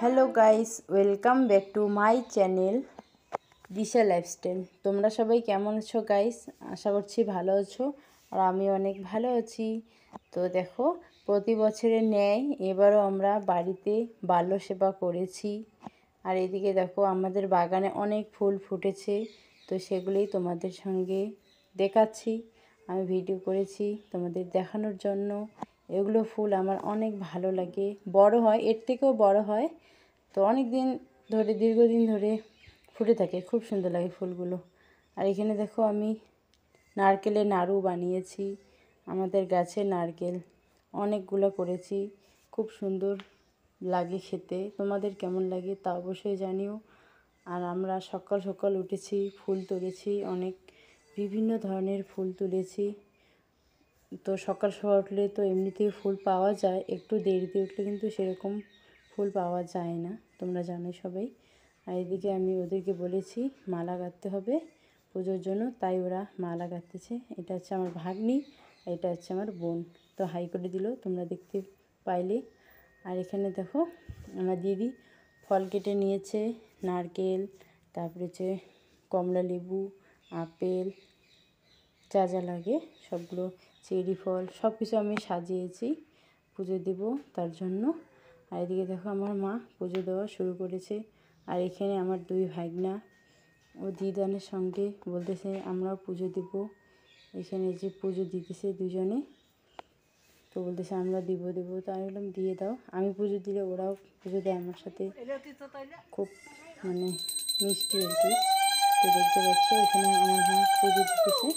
Hello guys, welcome back to my channel Disha lifestyle. তোমরা সবাই কেমন আছো গাইস? আশা করছি ভালো আছো, আর আমি অনেক ভালো আছি। তো দেখো, প্রতি বছরের ন্যায় এবারও আমরা বাড়িতে বাল্য সেবা করেছি। আর এদিকে দেখো, আমাদের বাগানে অনেক ফুল ফুটেছে, তো সেগুলোই তোমাদের সঙ্গে দেখাচ্ছি। আমি ভিডিও করেছি তোমাদের দেখানোর জন্য। এগুলো ফুল আমার অনেক ভালো লাগে, বড় হয়, এর থেকেও বড় হয়, তো অনেক দিন ধরে, দীর্ঘদিন ধরে ফুটে থাকে, খুব সুন্দর লাগে ফুলগুলো। আর এখানে দেখো, আমি নারকেলের নাড়ু বানিয়েছি। আমাদের গাছে নারকেল অনেকগুলো করেছি, খুব সুন্দর লাগে খেতে। তোমাদের কেমন লাগে তা অবশ্যই জানিও। আর আমরা সকাল সকাল উঠেছি, ফুল তুলেছি, অনেক বিভিন্ন ধরনের ফুল তুলেছি। তো সকাল সকাল উঠলে তো এমনিতেই ফুল পাওয়া যায়, একটু দেরিতে উঠলে কিন্তু সেরকম ফুল পাওয়া যায় না, তোমরা জানো সবাই। আর এদিকে আমি ওদেরকে বলেছি মালা গাঁথতে হবে পুজোর জন্য, তাই ওরা মালা গাঁথতেছে। এটা হচ্ছে আমার ভাগ্নি, এটা হচ্ছে আমার বোন। তো হাই করে দিল, তোমরা দেখতে পাইলে। আর এখানে দেখো, আমার দিদি ফল কেটে নিয়েছে, নারকেল, তারপরে হচ্ছে কমলা লেবু, আপেল, যা যা লাগে সবগুলো, চেরি ফল, সব কিছু আমি সাজিয়েছি পুজো দেব তার জন্য। আর এদিকে দেখো, আমার মা পুজো দেওয়া শুরু করেছে। আর এখানে আমার দুই ভাগনা ও দিদানের সঙ্গে বলতেছে আমরাও পুজো দেব। এখানে যে পুজো দিতেছে দুজনে, তো বলতেছে আমরা দিব। তো আমি বললাম দিয়ে দাও, আমি পুজো দিলে ওরাও পুজো দেয় আমার সাথে, খুব মানে মিষ্টি আর কি। তো দেখতে পাচ্ছ, এখানে আমার মা পুজো দিতেছে।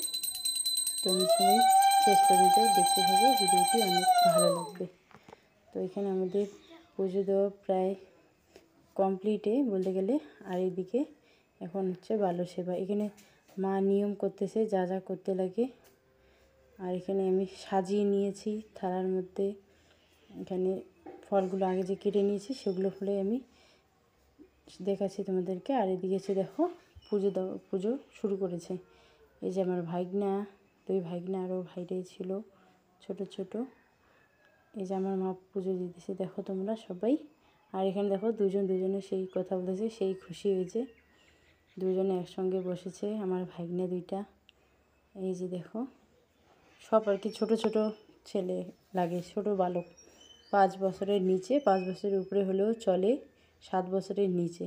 তোমরা সবাই শেষ পর্যন্ত দেখতে থাকো, ভিডিওটি অনেক ভালো লাগবে। তো এখানে আমাদের পুজো দেওয়া প্রায় কমপ্লিটে বলতে গেলে। আর এদিকে এখন হচ্ছে বাল্য সেবা, এখানে মা নিয়ম করতেছে যা যা করতে লাগে। আর এখানে আমি সাজিয়ে নিয়েছি থালার মধ্যে, এখানে ফলগুলো আগে যে কেটে নিয়েছি সেগুলো ফুলে আমি দেখাচ্ছি তোমাদেরকে। আর এদিকে এসে দেখো, পুজো শুরু করেছে। এই যে আমার ভাগনা, দুই ভাগনা, আরও ভাইটাই ছিল ছোট ছোট। এই যে আমার মা পুজো দিতেছে, দেখো তোমরা সবাই। আর এখানে দেখো, দুজনে সেই কথা বলেছে, সেই খুশি হয়েছে, দুজনে একসঙ্গে বসেছে আমার ভাগ্নে দুইটা। এই যে দেখো, সব আর কি ছোট ছোট ছেলে লাগে, ছোট বালক, 5 বছরের নিচে, 5 বছরের উপরে হলেও চলে, 7 বছরের নিচে।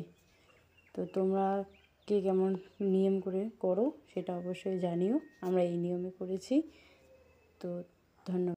তো তোমরা কে কেমন নিয়ম করে করো সেটা অবশ্যই জানিও। আমরা এই নিয়মে করেছি। তো ধন্যবাদ।